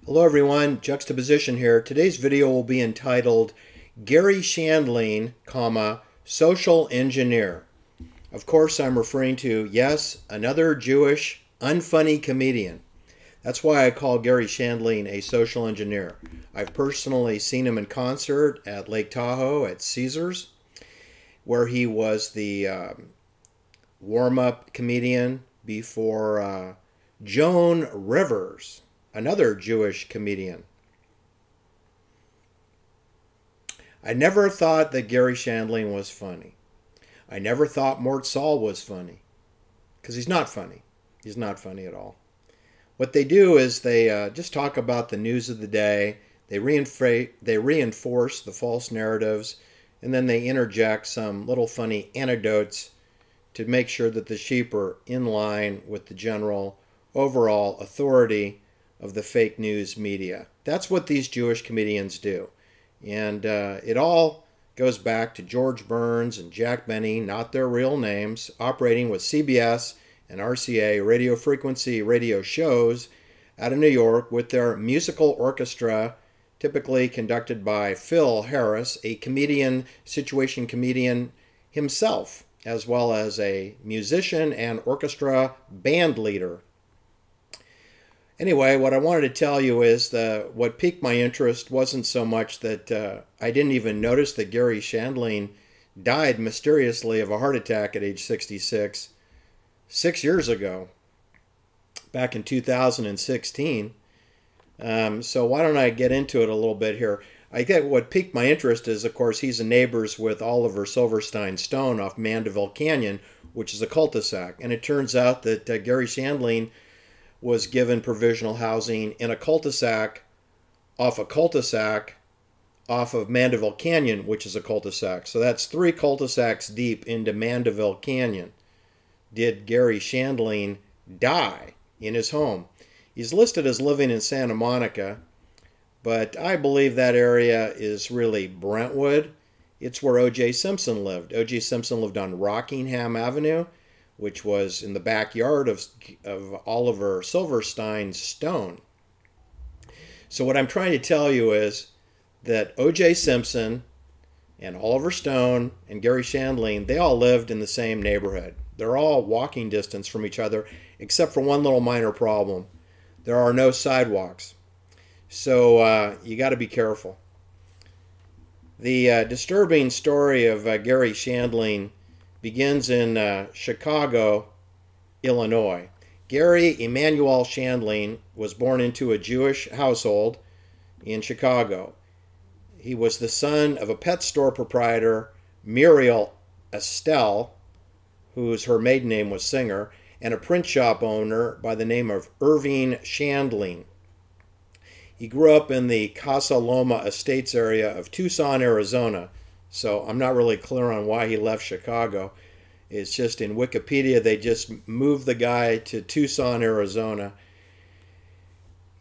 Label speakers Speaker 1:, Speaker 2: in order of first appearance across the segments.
Speaker 1: Hello everyone, Juxtaposition here. Today's video will be entitled Garry Shandling, Social Engineer. Of course I'm referring to, yes, another Jewish, unfunny comedian. That's why I call Garry Shandling a social engineer. I've personally seen him in concert at Lake Tahoe at Caesars, where he was the warm-up comedian before Joan Rivers, another Jewish comedian. I never thought that Garry Shandling was funny. I never thought Mort Saul was funny, because he's not funny. He's not funny at all. What they do is they just talk about the news of the day. They reinforce the false narratives, and then they interject some little funny anecdotes to make sure that the sheep are in line with the general overall authority of the fake news media. That's what these Jewish comedians do. And it all goes back to George Burns and Jack Benny, not their real names, operating with CBS and RCA radio frequency radio shows out of New York with their musical orchestra, typically conducted by Phil Harris, a comedian, situation comedian himself, as well as a musician and orchestra band leader. Anyway, what I wanted to tell you is what piqued my interest wasn't so much that I didn't even notice that Garry Shandling died mysteriously of a heart attack at age 66 6 years ago, back in 2016. So why don't I get into it a little bit here? I get what piqued my interest is, of course, he's neighbors with Oliver Silverstein Stone off Mandeville Canyon, which is a cul-de-sac. And it turns out that Garry Shandling was given provisional housing in a cul-de-sac off of Mandeville Canyon, which is a cul-de-sac. So that's 3 cul-de-sacs deep into Mandeville Canyon. Did Garry Shandling die in his home? He's listed as living in Santa Monica, but I believe that area is really Brentwood. It's where O.J. Simpson lived. O.J. Simpson lived on Rockingham Avenue, which was in the backyard of Oliver Silverstein Stone. So what I'm trying to tell you is that O.J. Simpson and Oliver Stone and Garry Shandling, they all lived in the same neighborhood. They're all walking distance from each other, except for one little minor problem. There are no sidewalks. So you got to be careful. The disturbing story of Garry Shandling begins in Chicago, Illinois. Garry Emanuel Shandling was born into a Jewish household in Chicago. He was the son of a pet store proprietor, Muriel Estelle, her maiden name was Singer, and a print shop owner by the name of Irving Shandling. He grew up in the Casa Loma Estates area of Tucson, Arizona. So I'm not really clear on why he left Chicago. It's just in Wikipedia, they just moved the guy to Tucson, Arizona.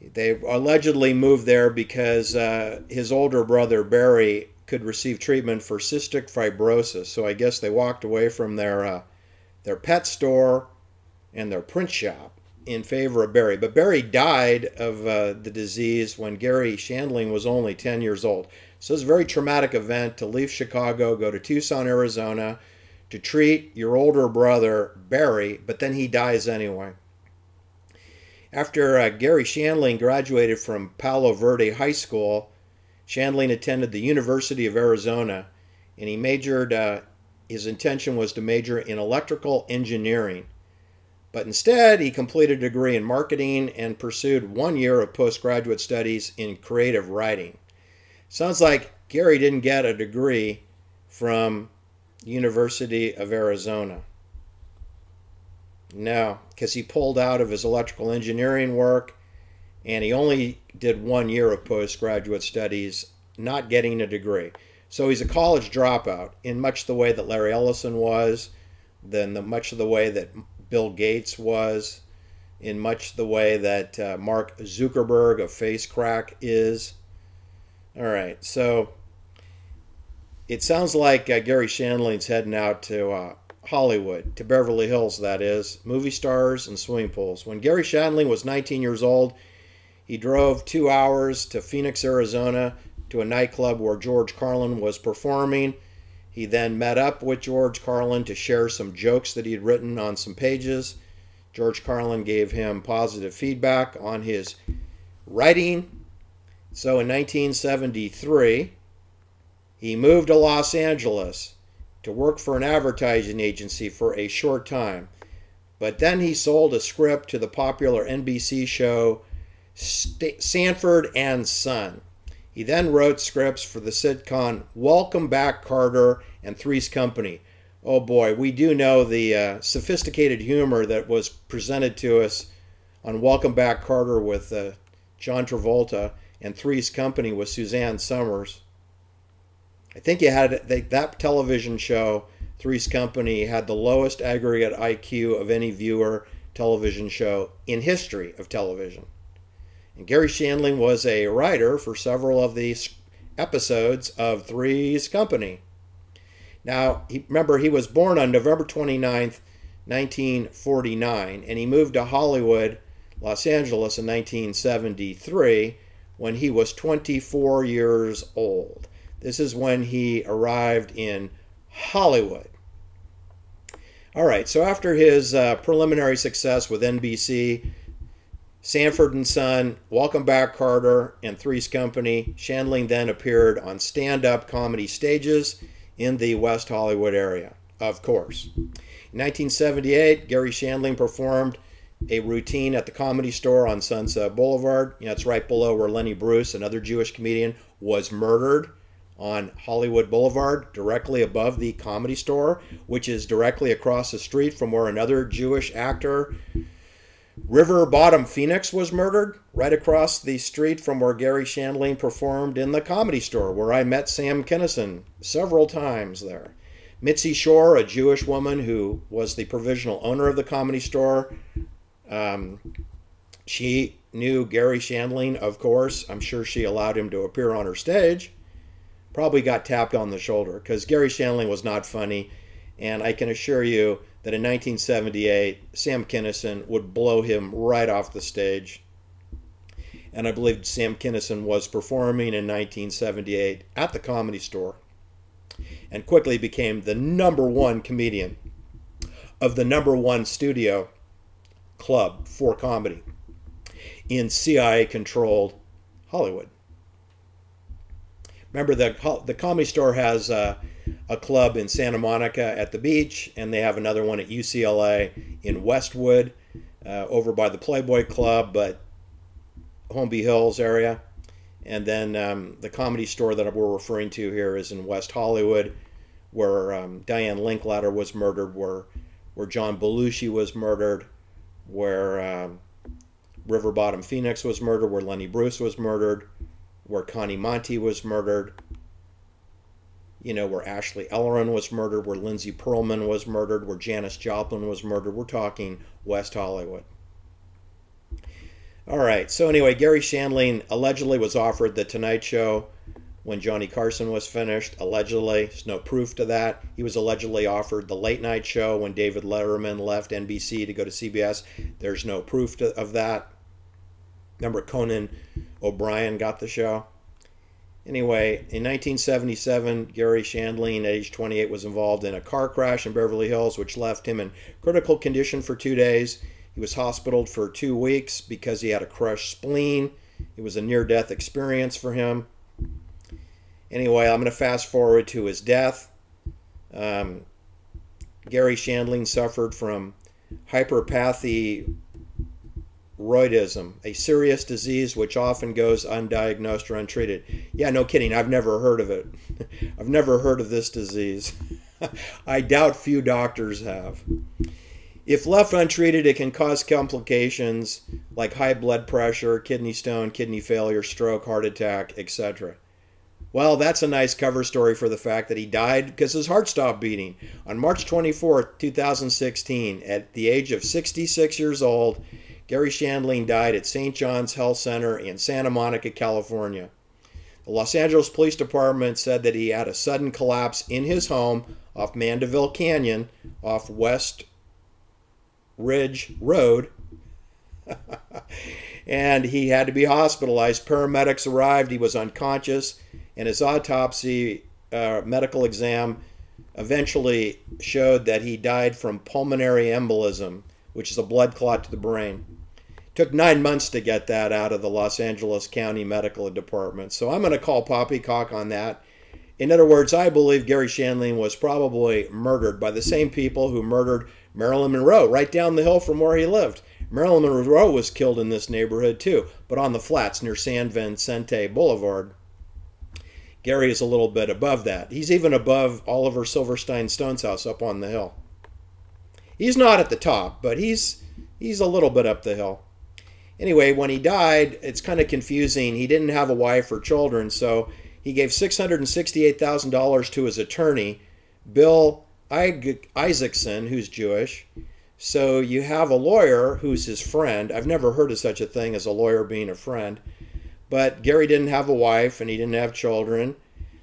Speaker 1: They allegedly moved there because his older brother, Barry, could receive treatment for cystic fibrosis. So I guess they walked away from their pet store and their print shop in favor of Barry. But Barry died of the disease when Garry Shandling was only 10 years old. So it's a very traumatic event to leave Chicago, go to Tucson, Arizona, to treat your older brother, Barry, but then he dies anyway. After Garry Shandling graduated from Palo Verde High School, Shandling attended the University of Arizona, and he majored, his intention was to major in electrical engineering. But instead, he completed a degree in marketing and pursued 1 year of postgraduate studies in creative writing. Sounds like Garry didn't get a degree from University of Arizona. No, because he pulled out of his electrical engineering work, and he only did 1 year of postgraduate studies, not getting a degree. So he's a college dropout in much the way that Larry Ellison was, much of the way that Bill Gates was, in much the way that Mark Zuckerberg of FaceCrack is. All right, so it sounds like Garry Shandling's heading out to Hollywood, to Beverly Hills, that is, movie stars and swimming pools. When Garry Shandling was 19 years old, He drove 2 hours to Phoenix, Arizona, to a nightclub where George Carlin was performing. He then met up with George Carlin to share some jokes that he had written on some pages. George Carlin gave him positive feedback on his writing. So in 1973, he moved to Los Angeles to work for an advertising agency for a short time. But then he sold a script to the popular NBC show Sanford and Son. He then wrote scripts for the sitcom Welcome Back, Carter and Three's Company. Oh boy, we do know the sophisticated humor that was presented to us on Welcome Back, Carter with John Travolta and Three's Company with Suzanne Summers. I think that television show, Three's Company, had the lowest aggregate IQ of any viewer television show in history of television. And Garry Shandling was a writer for several of these episodes of Three's Company. Now, remember, he was born on November 29th, 1949, and he moved to Hollywood, Los Angeles in 1973 when he was 24 years old. This is when he arrived in Hollywood. All right, so after his preliminary success with NBC, Sanford and Son, Welcome Back, Carter, and Three's Company, Shandling then appeared on stand-up comedy stages in the West Hollywood area, of course. In 1978, Garry Shandling performed a routine at the Comedy Store on Sunset Boulevard. It's right below where Lenny Bruce, another Jewish comedian, was murdered on Hollywood Boulevard, directly above the Comedy Store, which is directly across the street from where another Jewish actor, River Bottom Phoenix, was murdered, right across the street from where Garry Shandling performed in the Comedy Store, where I met Sam Kinison several times there. Mitzi Shore, a Jewish woman who was the provisional owner of the Comedy Store, she knew Garry Shandling, of course. I'm sure she allowed him to appear on her stage. Probably got tapped on the shoulder because Garry Shandling was not funny, and I can assure you that in 1978, Sam Kinison would blow him right off the stage. And I believe Sam Kinison was performing in 1978 at the Comedy Store and quickly became the #1 comedian of the #1 studio club for comedy in CIA-controlled Hollywood. Remember, the Comedy Store has a club in Santa Monica at the beach, and they have another one at UCLA in Westwood, over by the Playboy Club, but Holmby Hills area. And then the Comedy Store that we're referring to here is in West Hollywood, where Diane Linklater was murdered, where John Belushi was murdered, where River Bottom Phoenix was murdered, where Lenny Bruce was murdered, where Connie Monty was murdered, where Ashley Ellerin was murdered, where Lindsay Perlman was murdered, where Janis Joplin was murdered. We're talking West Hollywood. All right, so anyway, Garry Shandling allegedly was offered The Tonight Show when Johnny Carson was finished. Allegedly, there's no proof to that. He was allegedly offered The Late Night Show when David Letterman left NBC to go to CBS. There's no proof of that. Remember, Conan O'Brien got the show. Anyway, in 1977, Garry Shandling, at age 28, was involved in a car crash in Beverly Hills, which left him in critical condition for 2 days. He was hospitaled for 2 weeks because he had a crushed spleen. It was a near-death experience for him. Anyway, I'm going to fast forward to his death. Garry Shandling suffered from hyperparathyroidism, a serious disease which often goes undiagnosed or untreated. Yeah, no kidding. I've never heard of it. I've never heard of this disease. I doubt few doctors have. If left untreated, it can cause complications like high blood pressure, kidney stone, kidney failure, stroke, heart attack, etc. Well, that's a nice cover story for the fact that he died because his heart stopped beating. On March 24th, 2016, at the age of 66 years old, Garry Shandling died at St. John's Health Center in Santa Monica, California. The Los Angeles Police Department said that he had a sudden collapse in his home off Mandeville Canyon, off Westridge Road. and he had to be hospitalized. Paramedics arrived. He was unconscious, and his autopsy medical exam eventually showed that he died from pulmonary embolism, which is a blood clot to the brain. Took 9 months to get that out of the Los Angeles County Medical Department. So I'm going to call poppycock on that. In other words, I believe Garry Shandling was probably murdered by the same people who murdered Marilyn Monroe right down the hill from where he lived. Marilyn Monroe was killed in this neighborhood too, but on the flats near San Vicente Boulevard. Garry is a little bit above that. He's even above Oliver Silverstein Stone's house up on the hill. He's not at the top, but he's a little bit up the hill. Anyway, when he died, it's kind of confusing. He didn't have a wife or children, so he gave $668,000 to his attorney, Bill Isaacson, who's Jewish. So you have a lawyer who's his friend. I've never heard of such a thing as a lawyer being a friend. But Garry didn't have a wife and he didn't have children.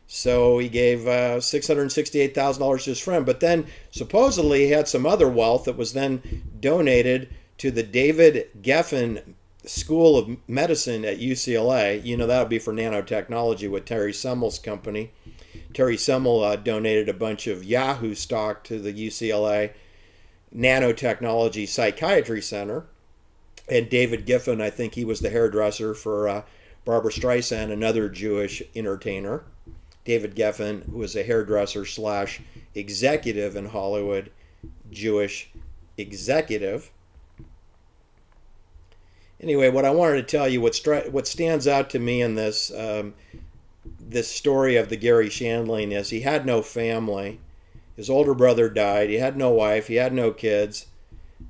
Speaker 1: So he gave $668,000 to his friend. But then supposedly he had some other wealth that was then donated to the David Geffen School of Medicine at UCLA. You know, that would be for nanotechnology with Terry Semmel's company. Terry Semmel donated a bunch of Yahoo stock to the UCLA Nanotechnology Psychiatry Center. And David Geffen, I think he was the hairdresser for Barbara Streisand, another Jewish entertainer. David Geffen, who was a hairdresser slash executive in Hollywood, Jewish executive. Anyway, what I wanted to tell you, what stands out to me in this this story of the Garry Shandling is he had no family. His older brother died. He had no wife. He had no kids.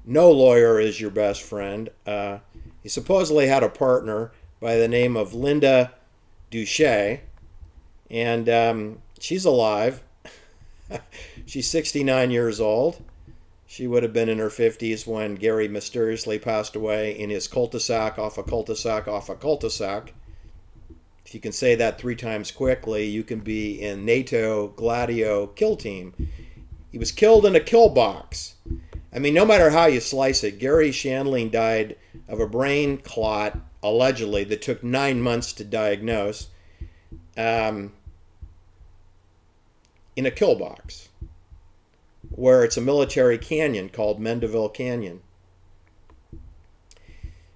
Speaker 1: No lawyer is your best friend. He supposedly had a partner by the name of Linda Duche, and she's alive. She's 69 years old. She would have been in her 50s when Garry mysteriously passed away in his cul-de-sac off a cul-de-sac off a cul-de-sac. If you can say that 3 times quickly, you can be in NATO Gladio kill team. He was killed in a kill box. I mean, no matter how you slice it, Garry Shandling died of a brain clot, allegedly, that took 9 months to diagnose, in a kill box, where it's a military canyon called Mandeville Canyon.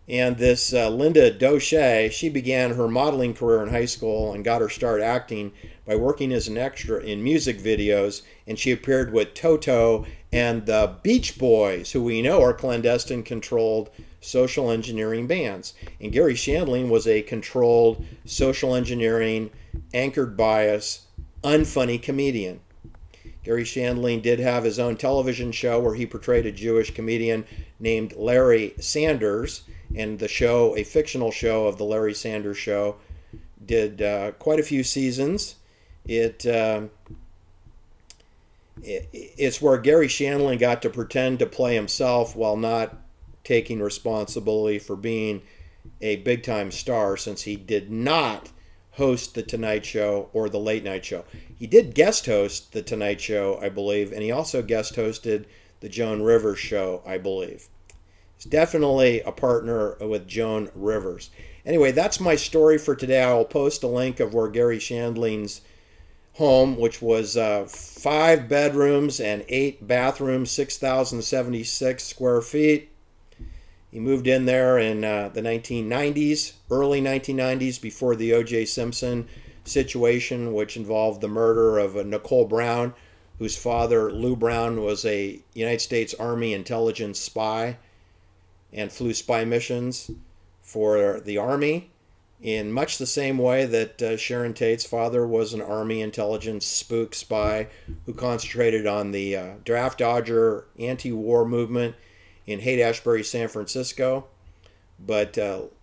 Speaker 1: And this Linda Duche, she began her modeling career in high school and got her start acting by working as an extra in music videos. And she appeared with Toto and the Beach Boys, who we know are clandestine controlled social engineering bands. And Garry Shandling was a controlled social engineering, anchored bias, unfunny comedian. Garry Shandling did have his own television show where he portrayed a Jewish comedian named Larry Sanders, and the show, a fictional show of the Larry Sanders Show, did quite a few seasons. It's where Garry Shandling got to pretend to play himself while not taking responsibility for being a big-time star, since he did not host The Tonight Show or The Late Night Show. He did guest host The Tonight Show, I believe, and he also guest hosted The Joan Rivers Show, I believe. He's definitely a partner with Joan Rivers. Anyway, that's my story for today. I will post a link of where Garry Shandling's home, which was 5 bedrooms and 8 bathrooms, 6,076 square feet. He moved in there in the 1990s, early 1990s, before the O.J. Simpson situation, which involved the murder of Nicole Brown, whose father, Lou Brown, was a United States Army intelligence spy and flew spy missions for the Army in much the same way that Sharon Tate's father was an Army intelligence spook spy who concentrated on the draft dodger anti-war movement in Haight-Ashbury, San Francisco. But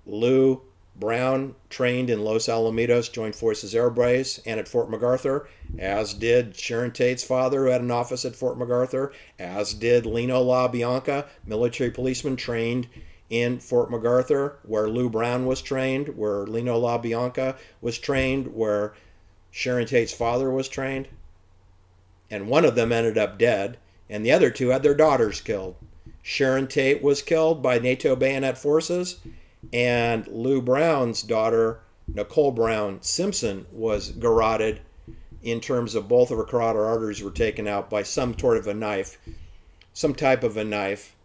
Speaker 1: Lou Brown trained in Los Alamitos Joint Forces Air Base and at Fort MacArthur, as did Sharon Tate's father, who had an office at Fort MacArthur, as did Lino LaBianca, military policeman trained in Fort MacArthur, where Lou Brown was trained, where Lino LaBianca was trained, where Sharon Tate's father was trained. And one of them ended up dead, and the other 2 had their daughters killed. Sharon Tate was killed by NATO bayonet forces, And Lou Brown's daughter, Nicole Brown Simpson, was garroted in terms of both of her carotid arteries were taken out by some sort of a knife, some type of a knife.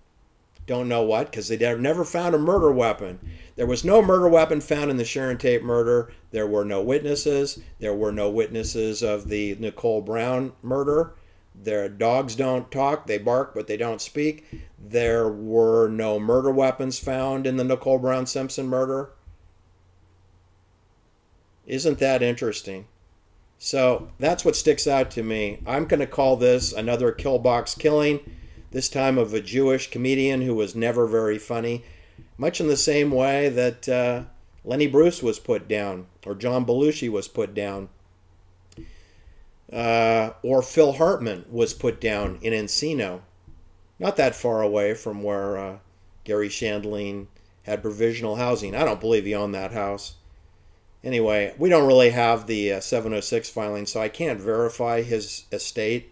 Speaker 1: Don't know what, because they never found a murder weapon. There was no murder weapon found in the Sharon Tate murder. There were no witnesses. There were no witnesses of the Nicole Brown murder. Their dogs don't talk. They bark, but they don't speak. There were no murder weapons found in the Nicole Brown Simpson murder. Isn't that interesting? So that's what sticks out to me. I'm going to call this another kill box killing, this time of a Jewish comedian who was never very funny, much in the same way that Lenny Bruce was put down, or John Belushi was put down, or Phil Hartman was put down in Encino, not that far away from where Garry Shandling had provisional housing. I don't believe he owned that house. Anyway, we don't really have the 706 filing, so I can't verify his estate,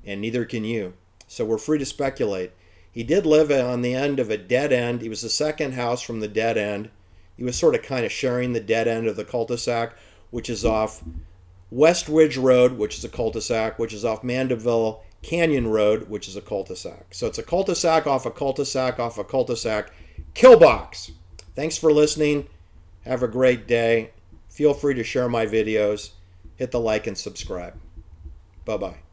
Speaker 1: and neither can you. So we're free to speculate. He did live on the end of a dead end. He was the second house from the dead end. He was sort of kind of sharing the dead end of the cul-de-sac, which is off Westridge Road, which is a cul-de-sac, which is off Mandeville Canyon Road, which is a cul-de-sac. So it's a cul-de-sac off a cul-de-sac off a cul-de-sac. Kill box. Thanks for listening. Have a great day. Feel free to share my videos. Hit the like and subscribe. Bye-bye.